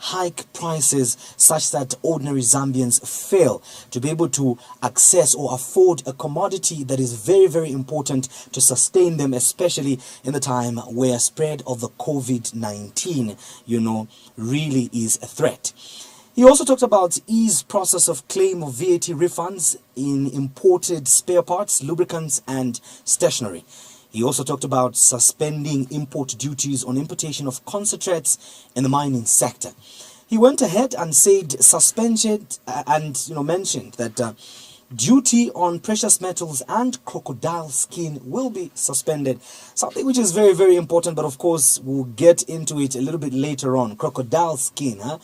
hike prices such that ordinary Zambians fail to be able to access or afford a commodity that is very, very important to sustain them, especially in the time where spread of the COVID-19, really is a threat. He also talked about ease process of claim of VAT refunds in imported spare parts, lubricants and stationery. He also talked about suspending import duties on importation of concentrates in the mining sector. He went ahead and said suspended and mentioned that duty on precious metals and crocodile skin will be suspended. Something which is very, very important, but of course we'll get into it a little bit later on. Crocodile skin, huh?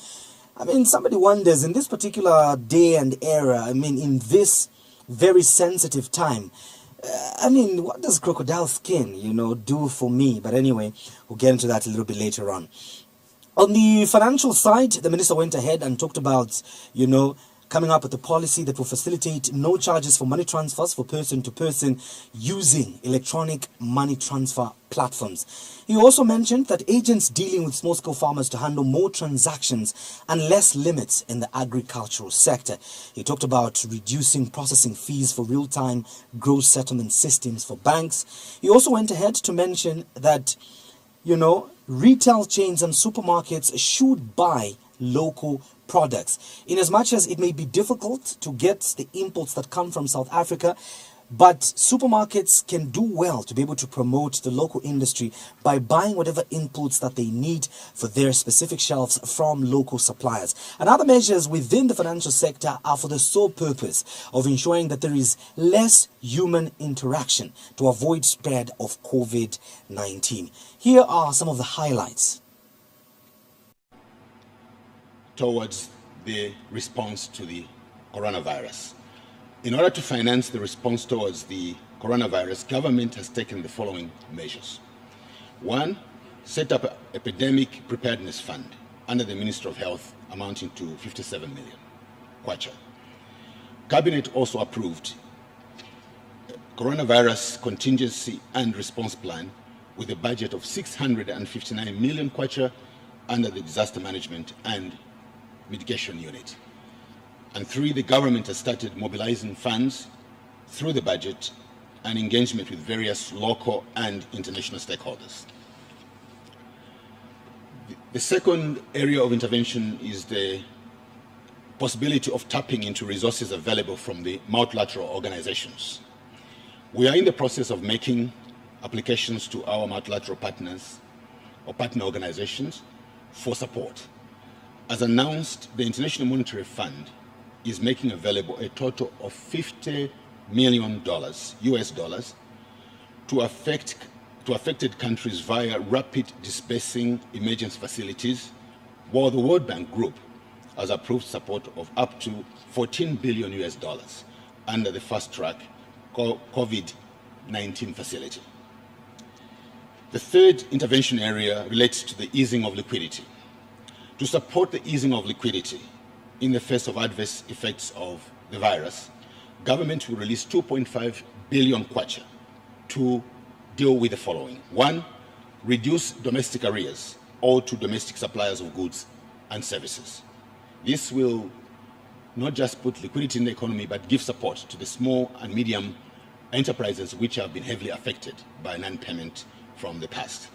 I mean, somebody wonders, in this particular day and era, in this very sensitive time, what does crocodile skin, do for me? But anyway, we'll get into that a little bit later on. On the financial side, the minister went ahead and talked about, coming up with a policy that will facilitate no charges for money transfers for person-to-person using electronic money transfer platforms. He also mentioned that agents dealing with small-scale farmers to handle more transactions and less limits in the agricultural sector. He talked about reducing processing fees for real-time gross settlement systems for banks. He also went ahead to mention that, retail chains and supermarkets should buy local products, in as much as it may be difficult to get the imports that come from South Africa, but supermarkets can do well to be able to promote the local industry by buying whatever inputs that they need for their specific shelves from local suppliers. And other measures within the financial sector are for the sole purpose of ensuring that there is less human interaction to avoid spread of COVID-19. Here are some of the highlights towards the response to the coronavirus. In order to finance the response towards the coronavirus, government has taken the following measures. One, set up an epidemic preparedness fund under the Ministry of Health amounting to 57 million kwacha. Cabinet also approved coronavirus contingency and response plan with a budget of 659 million kwacha under the disaster management and mitigation unit. And three, the government has started mobilizing funds through the budget and engagement with various local and international stakeholders. The second area of intervention is the possibility of tapping into resources available from the multilateral organizations. We are in the process of making applications to our multilateral partners or partner organizations for support. As announced, the International Monetary Fund is making available a total of $50 million US dollars to affected countries via rapid dispersing emergency facilities, while the World Bank Group has approved support of up to 14 billion US dollars under the fast track COVID-19 facility. The third intervention area relates to the easing of liquidity. To support the easing of liquidity in the face of adverse effects of the virus, government will release 2.5 billion kwacha to deal with the following. One, reduce domestic arrears owed to domestic suppliers of goods and services. This will not just put liquidity in the economy, but give support to the small and medium enterprises which have been heavily affected by non-payment from the past.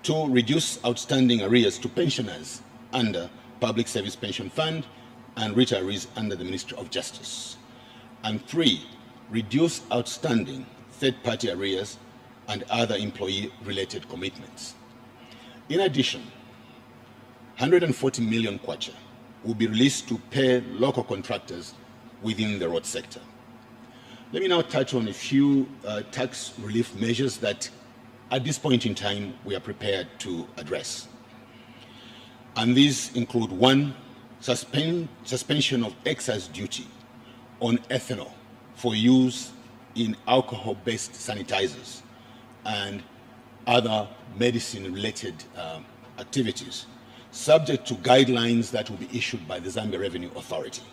Two, reduce outstanding arrears to pensioners under Public Service Pension Fund and retirees under the Ministry of Justice. And three, reduce outstanding third-party arrears and other employee-related commitments. In addition, 140 million kwacha will be released to pay local contractors within the road sector. Let me now touch on a few tax relief measures that at this point in time we are prepared to address. And these include one, suspension of excise duty on ethanol for use in alcohol-based sanitizers and other medicine-related activities, subject to guidelines that will be issued by the Zambia Revenue Authority.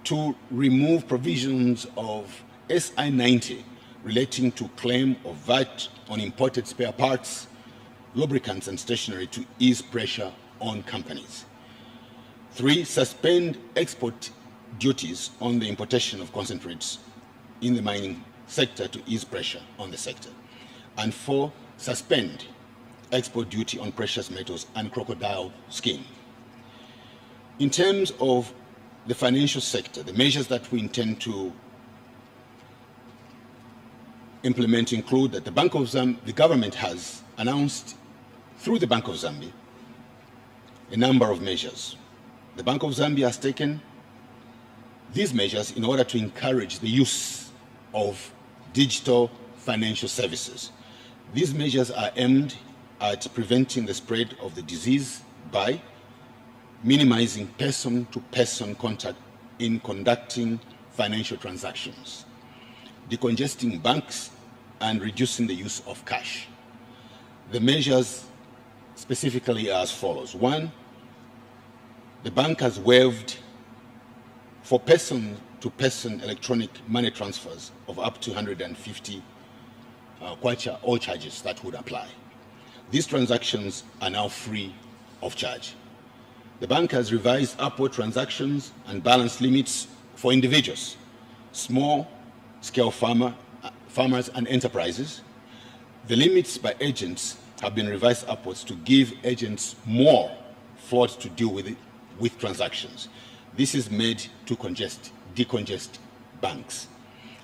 To remove provisions of SI 90 relating to claim of VAT on imported spare parts, lubricants and stationery to ease pressure on companies. 3, suspend export duties on the importation of concentrates in the mining sector to ease pressure on the sector. And 4, suspend export duty on precious metals and crocodile skin. In terms of the financial sector, the measures that we intend to implement include that the government has announced through the Bank of Zambia a number of measures. The Bank of Zambia has taken these measures in order to encourage the use of digital financial services. These measures are aimed at preventing the spread of the disease by minimizing person-to-person contact in conducting financial transactions, decongesting banks, and reducing the use of cash. The measures specifically are as follows. 1, the bank has waived for person-to-person electronic money transfers of up to 150 kwacha all charges that would apply. These transactions are now free of charge. The bank has revised upward transactions and balance limits for individuals, small-scale farmers and enterprises. The limits by agents have been revised upwards to give agents more float to deal with transactions. This is made to decongest banks.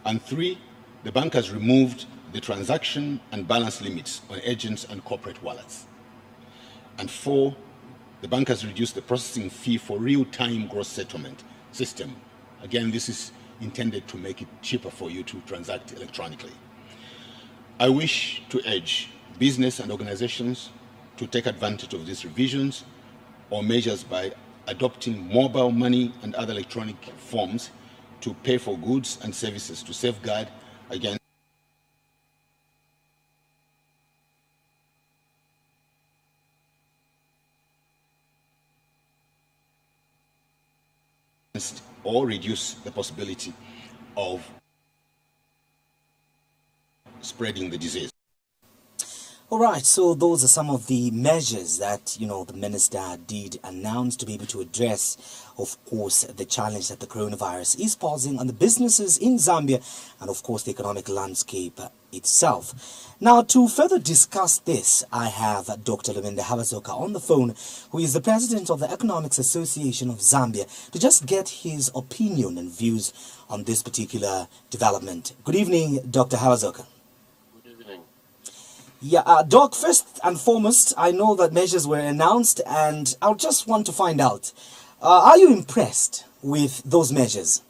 And 3, the bank has removed the transaction and balance limits on agents and corporate wallets. And 4, the bank has reduced the processing fee for real-time gross settlement system. Again, this is intended to make it cheaper for you to transact electronically. I wish to urge business and organizations to take advantage of these revisions or measures by adopting mobile money and other electronic forms to pay for goods and services to safeguard against or reduce the possibility of spreading the disease. All right, so those are some of the measures that, the minister did announce to be able to address, of course, the challenge that the coronavirus is posing on the businesses in Zambia and, of course, the economic landscape itself. Now, to further discuss this, I have Dr. Luminda Habazoka on the phone, who is the president of the Economics Association of Zambia, to just get his opinion and views on this particular development. Good evening, Dr. Habazoka. Yeah, Doc, first and foremost, I know that measures were announced, and I just want to find out, are you impressed with those measures?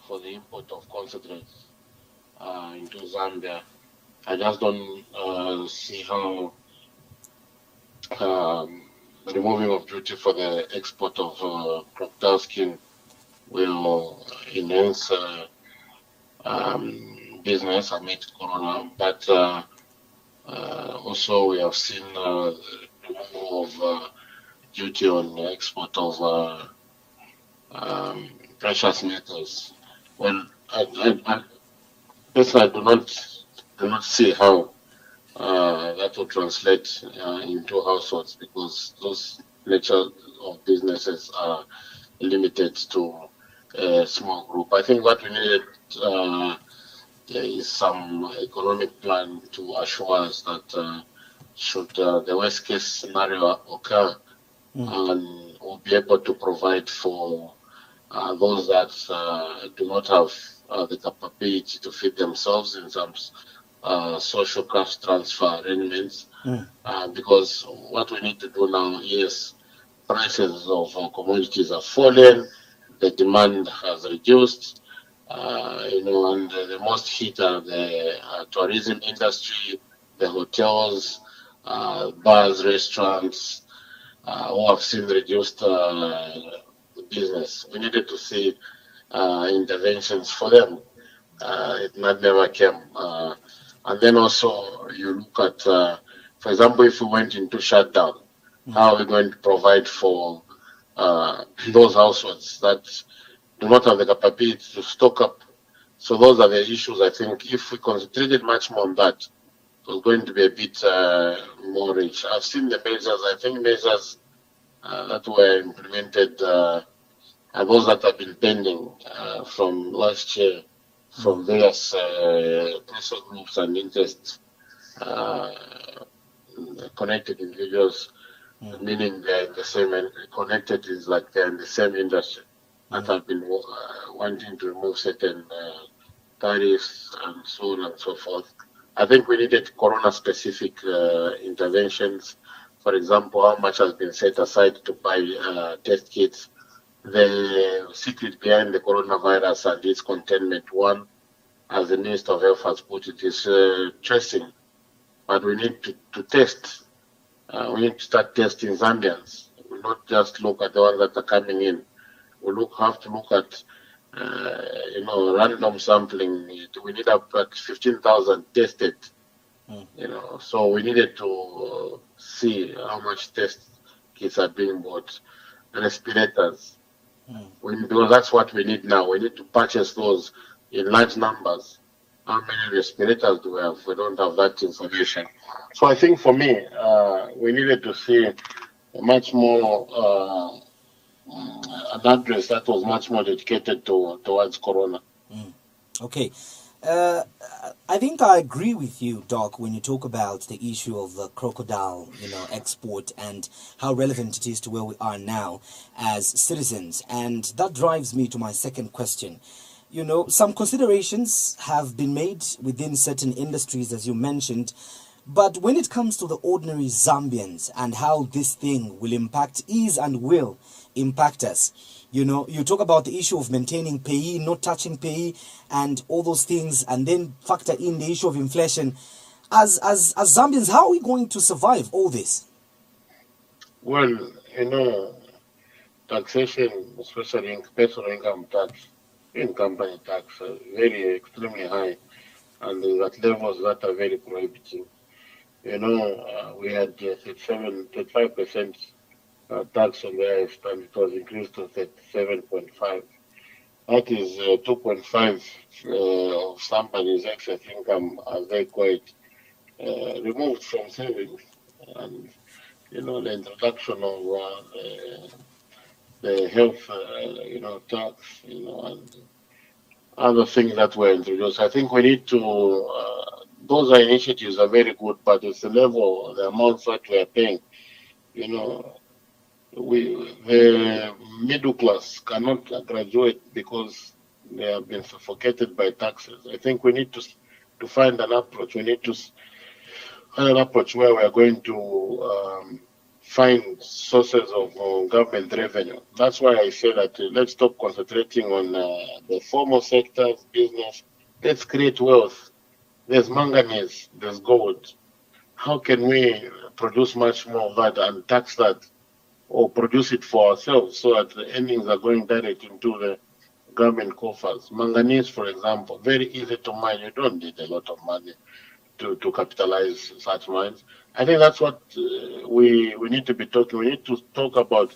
For the import of concentrates into Zambia, I just don't see how the removing of duty for the export of crocodile skin will enhance business amid Corona. But also we have seen the removal of duty on the export of precious metals. Well, I personally do not see how that will translate into households, because those nature of businesses are limited to a small group. I think what we needed is some economic plan to assure us that should the worst case scenario occur, and we'll be able to provide for those that do not have the capability to feed themselves in some social cash transfer arrangements, because what we need to do now is prices of commodities have fallen, the demand has reduced, and the most hit are the tourism industry, the hotels, bars, restaurants, who have seen reduced business. We needed to see interventions for them. It never came. And then also you look at, for example, if we went into shutdown, how are we going to provide for those households that do not have the capability to stock up. So those are the issues. I think if we concentrated much more on that, it was going to be a bit more rich. I've seen the measures. I think measures that were implemented are those that have been pending from last year from various pressure groups and interest connected individuals, meaning they're the same, and connected is like they're in the same industry that have been wanting to remove certain tariffs and so on and so forth. I think we needed corona-specific interventions. For example, how much has been set aside to buy test kits, the secret behind the coronavirus and its containment. One, as the Minister of Health has put it, is tracing. But we need to test. We need to start testing Zambians. We not just look at the ones that are coming in. We have to look at random sampling. We need up at 15,000 tested. So we needed to see how much test kits are being bought, respirators. Because that's what we need now. We need to purchase those in large numbers. How many respirators do we have? We don't have that information. So I think for me, we needed to see much more an address that was much more dedicated towards corona. Okay. I think I agree with you, Doc, when you talk about the issue of the crocodile, export and how relevant it is to where we are now as citizens. And that drives me to my second question. Some considerations have been made within certain industries, as you mentioned, but when it comes to the ordinary Zambians and how this thing will impact, will impact us, you talk about the issue of maintaining payee, not touching payee, and all those things, and then factor in the issue of inflation. As Zambians, how are we going to survive all this? Well, taxation, especially personal income tax, in company tax, very extremely high, and is at levels that are very prohibitive. We had 35% tax on the highest, and it was increased to 37.5. That is 2.5 of somebody's excess income as they quite removed from savings. And, the introduction of the health, tax, and other things that were introduced. I think we need to, those are initiatives are very good, but it's the level, the amounts that we are paying. The middle class cannot graduate because they have been suffocated by taxes. I think we need to find an approach. We need to find an approach where we are going to find sources of government revenue. That's why I say that let's stop concentrating on the formal sectors, business. Let's create wealth. There's manganese, there's gold. How can we produce much more of that and tax that, or produce it for ourselves so that the earnings are going direct into the government coffers? Manganese, for example, very easy to mine. You don't need a lot of money to capitalize such mines. I think that's what we need to be talking. We need to talk about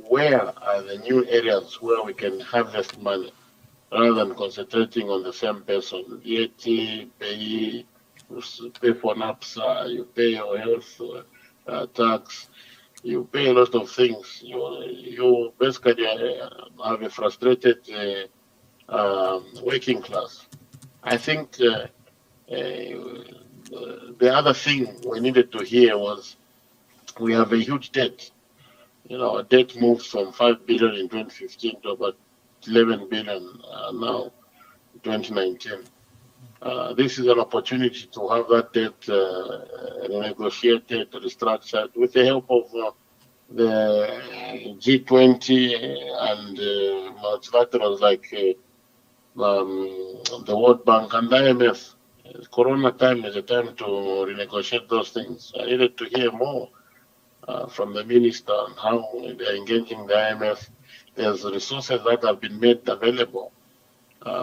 where are the new areas where we can harvest money rather than concentrating on the same person. Yet, pay for NAPSA, you pay your health tax, you pay a lot of things. You basically have a frustrated working class. I think the other thing we needed to hear was we have a huge debt. Our debt moved from 5 billion in 2015 to about 11 billion now, 2019. This is an opportunity to have that debt renegotiated, restructured with the help of the G20 and multilaterals like the World Bank and the IMF. Corona time is a time to renegotiate those things. I needed to hear more from the minister on how they're engaging the IMF. There's resources that have been made available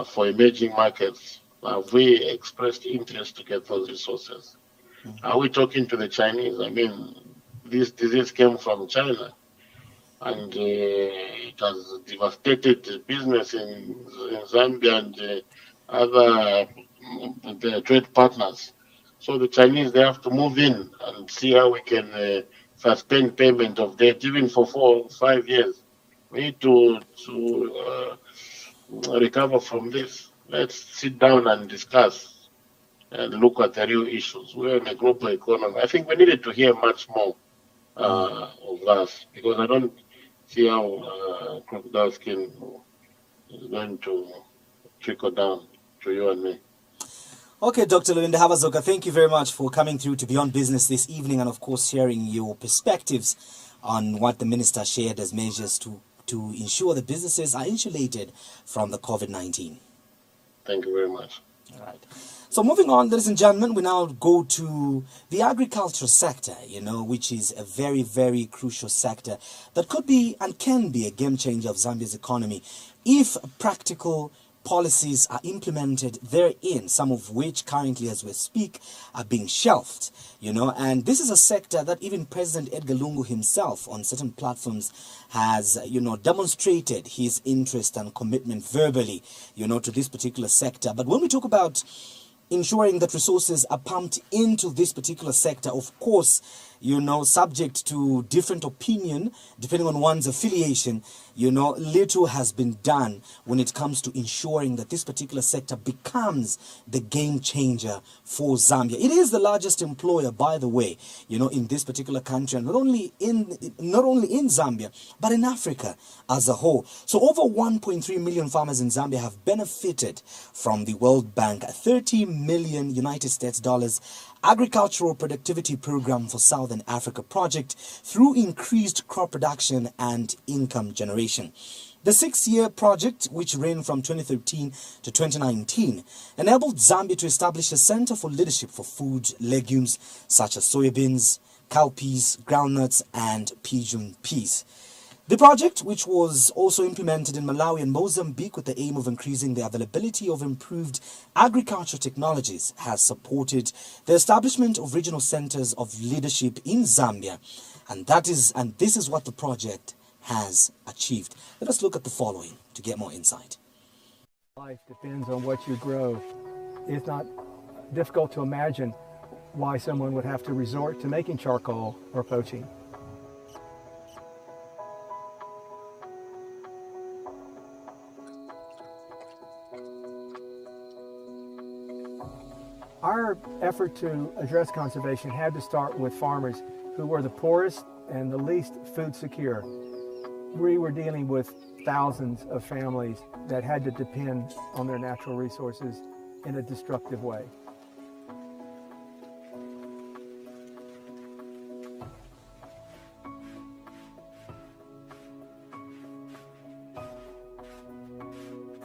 for emerging markets. Have we expressed interest to get those resources? Are we talking to the Chinese? I mean, this disease came from China. and it has devastated business in Zambia and other the trade partners. So the Chinese, they have to move in and see how we can suspend payment of debt even for 4 or 5 years. We need to recover from this. Let's sit down and discuss and look at the real issues. We're in a global economy. I think we needed to hear much more of us, because I don't see how crocodile skin is going to trickle down to you and me. Okay, Dr. Luinda Havazoka, thank you very much for coming through to Beyond Business this evening and, of course, sharing your perspectives on what the Minister shared as measures to ensure that businesses are insulated from the COVID-19. Thank you very much. All right. So moving on, ladies and gentlemen, we now go to the agriculture sector, which is a very, very crucial sector that could be and can be a game changer of Zambia's economy if practical policies are implemented therein, some of which currently, as we speak, are being shelved, and this is a sector that even President Edgar Lungu himself on certain platforms has, demonstrated his interest and commitment verbally, to this particular sector. But when we talk about ensuring that resources are pumped into this particular sector, of course, subject to different opinion, depending on one's affiliation, little has been done when it comes to ensuring that this particular sector becomes the game changer for Zambia. It is the largest employer, by the way, in this particular country, and not only in Zambia, but in Africa as a whole. So over 1.3 million farmers in Zambia have benefited from the World Bank 30 million United States dollars agricultural productivity program for Southern Africa project through increased crop production and income generation. The 6-year project, which ran from 2013 to 2019, enabled Zambia to establish a center for leadership for food legumes such as soybeans, cowpeas, groundnuts, and pigeon peas. The project, which was also implemented in Malawi and Mozambique with the aim of increasing the availability of improved agriculture technologies, has supported the establishment of regional centers of leadership in Zambia. And this is what the project has achieved. Let us look at the following to get more insight. Life depends on what you grow. It's not difficult to imagine why someone would have to resort to making charcoal or poaching. Our effort to address conservation had to start with farmers who were the poorest and the least food secure. We were dealing with thousands of families that had to depend on their natural resources in a destructive way.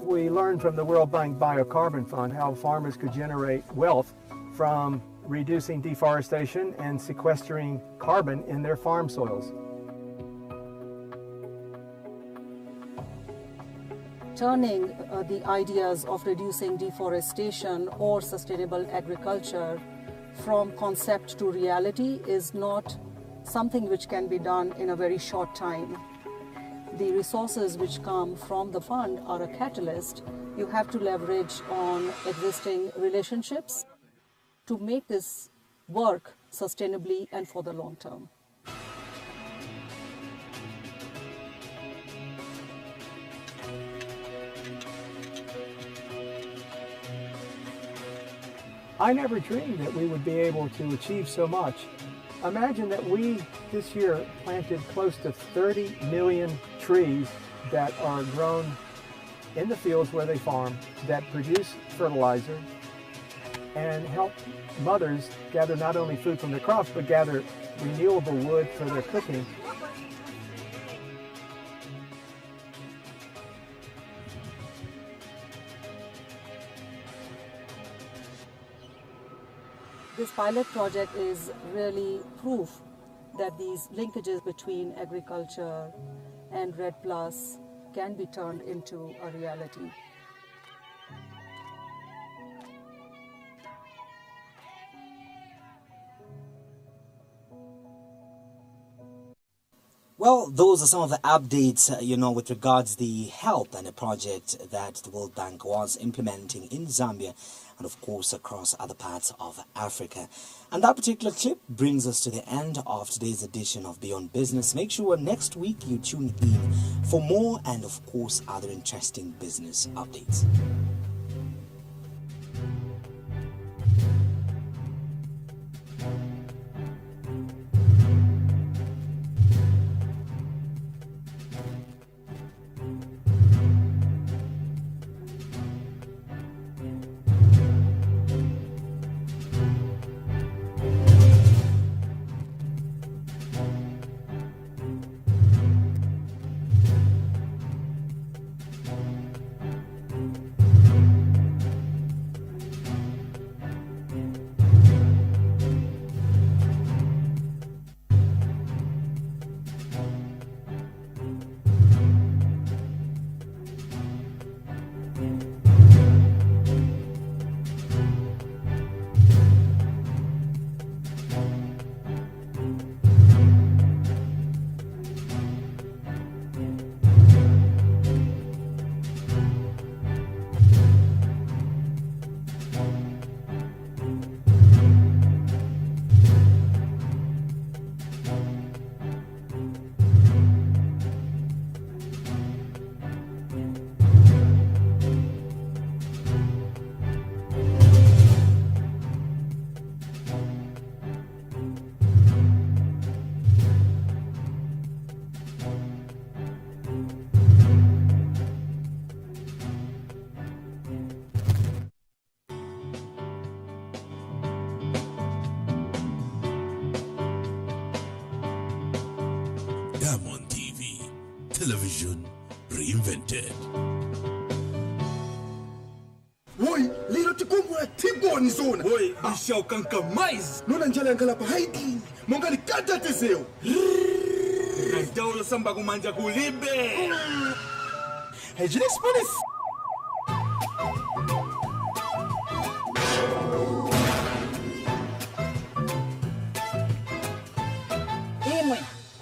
We learned from the World Bank Biocarbon Fund how farmers could generate wealth from reducing deforestation and sequestering carbon in their farm soils. Turning the ideas of reducing deforestation or sustainable agriculture from concept to reality is not something which can be done in a very short time. The resources which come from the fund are a catalyst. You have to leverage on existing relationships to make this work sustainably and for the long term. I never dreamed that we would be able to achieve so much. Imagine that we, this year, planted close to 30 million trees that are grown in the fields where they farm, that produce fertilizer, and help mothers gather not only food from their crops, but gather renewable wood for their cooking. This pilot project is really proof that these linkages between agriculture and RED Plus can be turned into a reality. Well, those are some of the updates, with regards the help and a project that the World Bank was implementing in Zambia and, of course, across other parts of Africa. And that particular clip brings us to the end of today's edition of Beyond Business. Make sure next week you tune in for more and, of course, other interesting business updates. Diamond TV, television reinvented. Oi, lero tikumbula tigoni zona. Oi, bishau kanka mais. Nona njala ngala pa haidi. Mongali kata teseo. Najaulo samba kumanja kulibe. Hey, Jinx Police.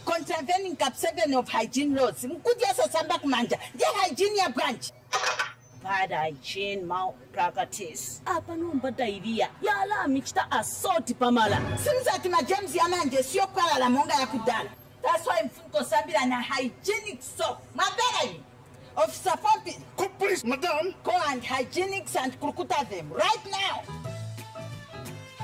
Contravening Cap 7 of hygiene laws. Mkudia samba kumanja. The hygiene branch. Bad hygiene malpractice. Apa nomba dairia. Yala michta assault pamala. Sinza tima James yamanje sio kwala la monga ya kudala. That's why mfuko sambila na hygienic soap. Mabera you. Officer Pompi. Please, madam. Go and hygienics and kurukuta them right now.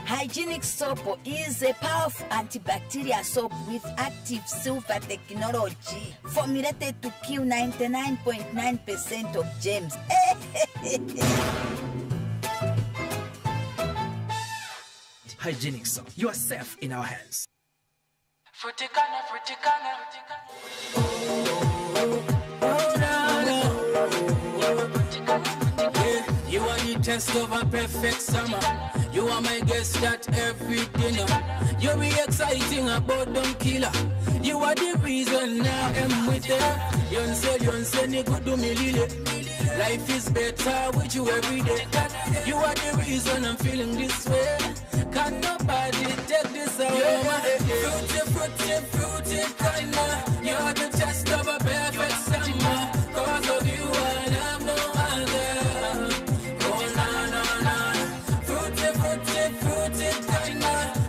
Hygienic soap is a powerful antibacterial soap with active silver technology formulated to kill 99.9% of germs. Hygienic soap. You are safe in our hands. Fruticana, fruticana. You are the test of a perfect summer. You are my guest at every dinner. You be exciting about them killer. You are the reason now I'm with her. You say, ni kudu milile. Life is better with you every day. You are the reason I'm feeling this way. Can nobody take this away? Fruity, kinda. You are the test of a perfect summer. Cause of you I have no other.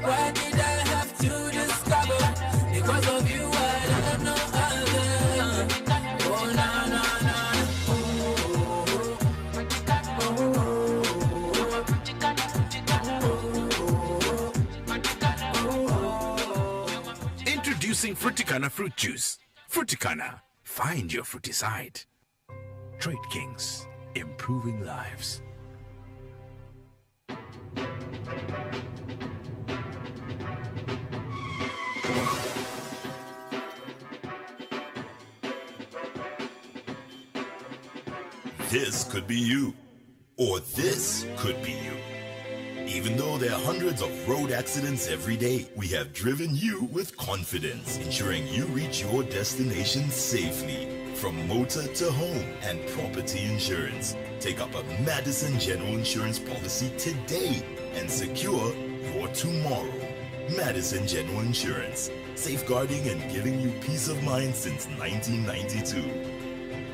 Why did I have to discover? Because of you, I have no other. Oh, na, na, na. Introducing Fruticana fruit juice. Fruticana, find your fruity side. Trade Kings, improving lives. This could be you, or this could be you. Even though there are hundreds of road accidents every day, we have driven you with confidence, ensuring you reach your destination safely. From motor to home and property insurance, take up a Madison General Insurance policy today and secure your tomorrow. Madison General Insurance. safeguarding and giving you peace of mind since 1992.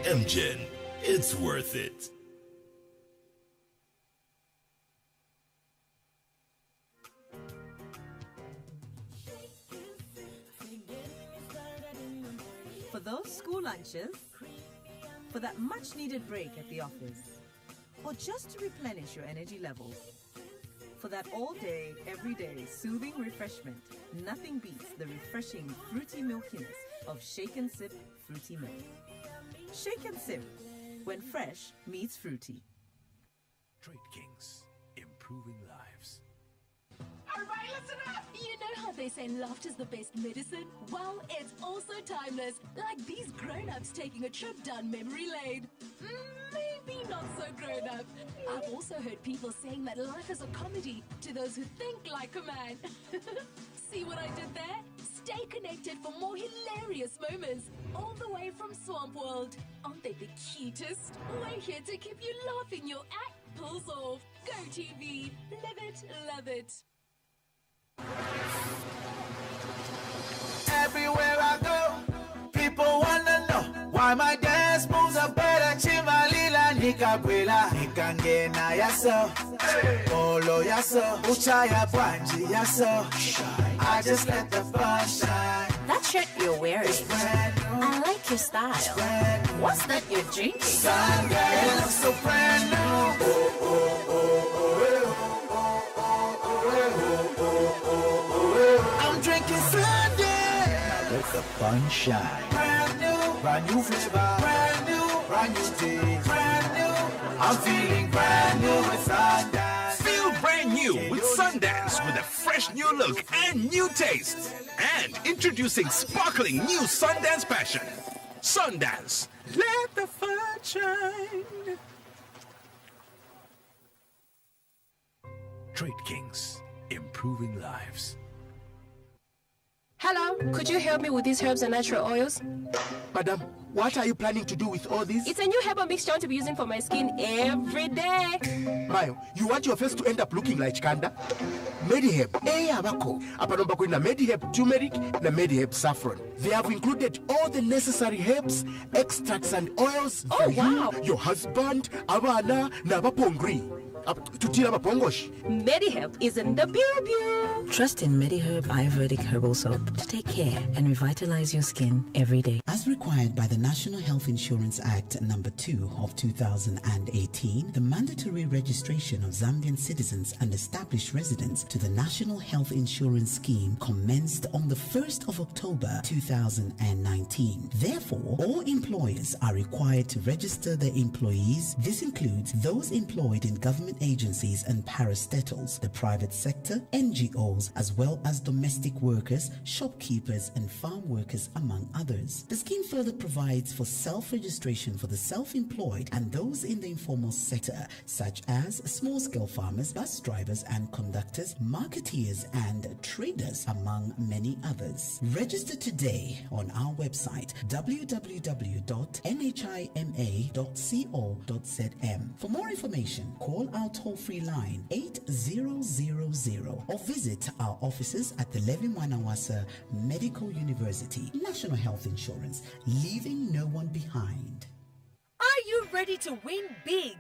MGen, it's worth it. For those school lunches, for that much-needed break at the office, or just to replenish your energy levels. For that all-day, everyday soothing refreshment, nothing beats the refreshing fruity milkiness of Shake and Sip Fruity Milk. Shake and Sip, when fresh meets fruity. Trade Kings, improving lives. Alright, listen up! You know how they say laughter's the best medicine? Well, it's also timeless, like these grown-ups taking a trip down memory lane. Maybe not so grown-up. I've also heard people saying that life is a comedy to those who think like a man. See what I did there? Stay connected for more hilarious moments, all the way from Swamp World. Aren't they the cutest? We're here to keep you laughing your act pulls off. Go TV, live it, love it. Everywhere I go, people wanna know why my dance moves are better. Chimalila nikakwela nikangena yaso, polo yaso, uchaya bwanji yaso. I just let the fun shine. That shirt you're wearing, it's brand new. I like your style. What's that you're drinking? Sunday, it looks so brand new. I'm drinking Sunday. Let the fun shine. Brand new flavor, brand new taste, brand new. I'm feeling brand new with Sundance. Feel brand new with Sundance with a fresh new look and new taste. And introducing sparkling new Sundance Passion. Sundance, let the fun shine. Trade Kings, improving lives. Hello, could you help me with these herbs and natural oils? Madam, what are you planning to do with all this? It's a new herbal mixture I want to be using for my skin every day. Mayo, you want your face to end up looking like Kanda? Mediheb, abako. Apanomba kuna Mediheb turmeric na Mediheb saffron. They have included all the necessary herbs, extracts and oils for you, your husband, abana, na bapongri. Mediheb is in the beauty. Trust in Mediherb Ayurvedic Herbal Soap to take care and revitalize your skin every day. As required by the National Health Insurance Act No. 2 of 2018, the mandatory registration of Zambian citizens and established residents to the National Health Insurance Scheme commenced on the 1st of October 2019. Therefore, all employers are required to register their employees. This includes those employed in government agencies and parastatals, the private sector, NGOs, as well as domestic workers, shopkeepers, and farm workers, among others. The scheme further provides for self-registration for the self-employed and those in the informal sector, such as small-scale farmers, bus drivers and conductors, marketeers and traders, among many others. Register today on our website www.nhima.co.zm. For more information, call our toll-free line 8000 or visit our offices at the Levi Mwanawasa Medical University. National Health Insurance, leaving no one behind. Are you ready to win big?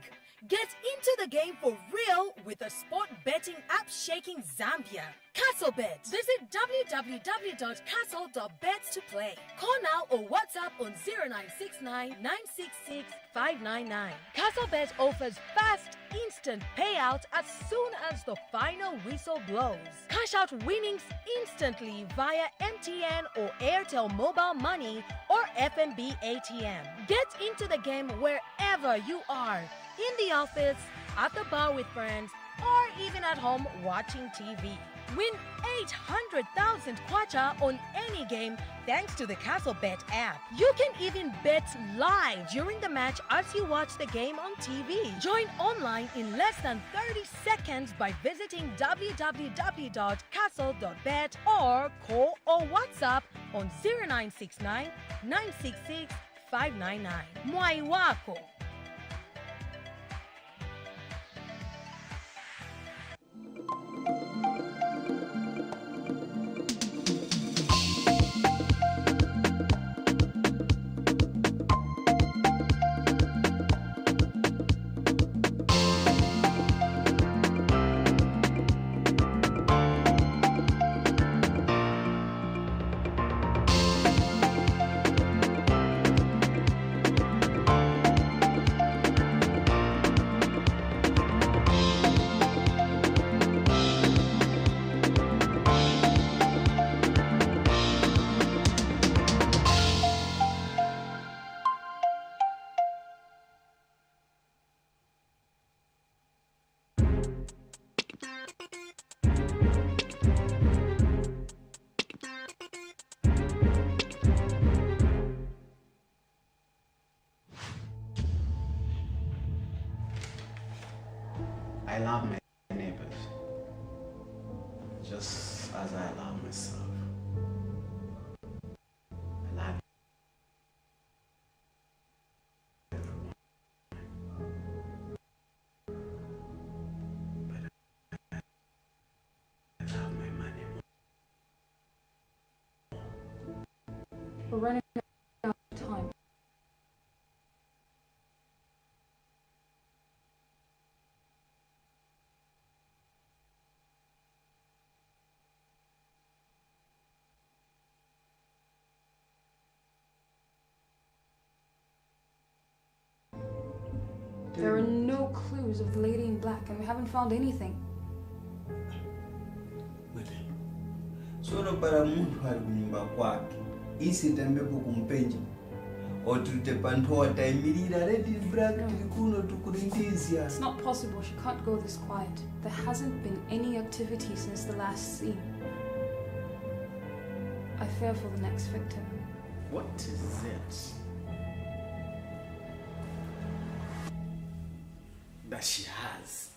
Get into the game for real with the sport betting app shaking Zambia. CastleBet. Visit www.castle.bet to play. Call now or WhatsApp on 0969 966 599. CastleBet offers fast, instant payouts as soon as the final whistle blows. Cash out winnings instantly via MTN or Airtel Mobile Money or FNB ATM. Get into the game wherever you are. In the office, at the bar with friends, or even at home watching TV. Win 800,000 kwacha on any game thanks to the CastleBet app. You can even bet live during the match as you watch the game on TV. Join online in less than 30 seconds by visiting www.castle.bet or call or WhatsApp on 0969 966 599. Mwai wako. love my neighbors just as I love myself. I love everyone. But I love my money more. We're running out of time. There are no clues of the lady in black, and we haven't found anything. Solo para muntu ari kunyumba kwake isitembepo kumpenja oturite panto ataimirira red black kuno tukurindizia. It's not possible. She can't go this quiet. There hasn't been any activity since the last scene. I fear for the next victim. What is it that she has?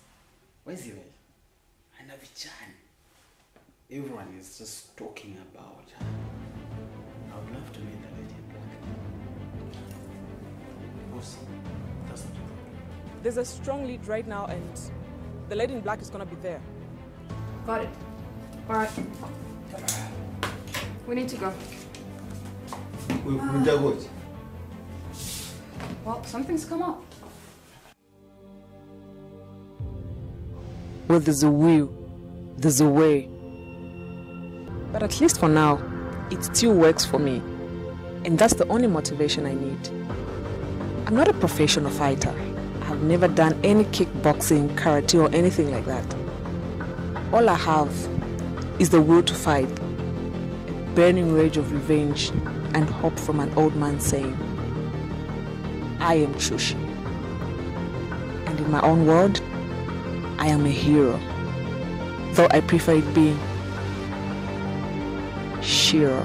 Where's it? And everyone is just talking about her. I would love to meet the lady in black. Boss, that's not the problem. There's a strong lead right now, and the lady in black is gonna be there. Got it. All right. We need to go. Well, something's come up. Well, there's a will, there's a way. But at least for now, it still works for me. And that's the only motivation I need. I'm not a professional fighter. I've never done any kickboxing, karate, or anything like that. All I have is the will to fight, a burning rage of revenge, and hope from an old man saying, I am Chushi. And in my own word, I am a hero, though I prefer it being Shiro.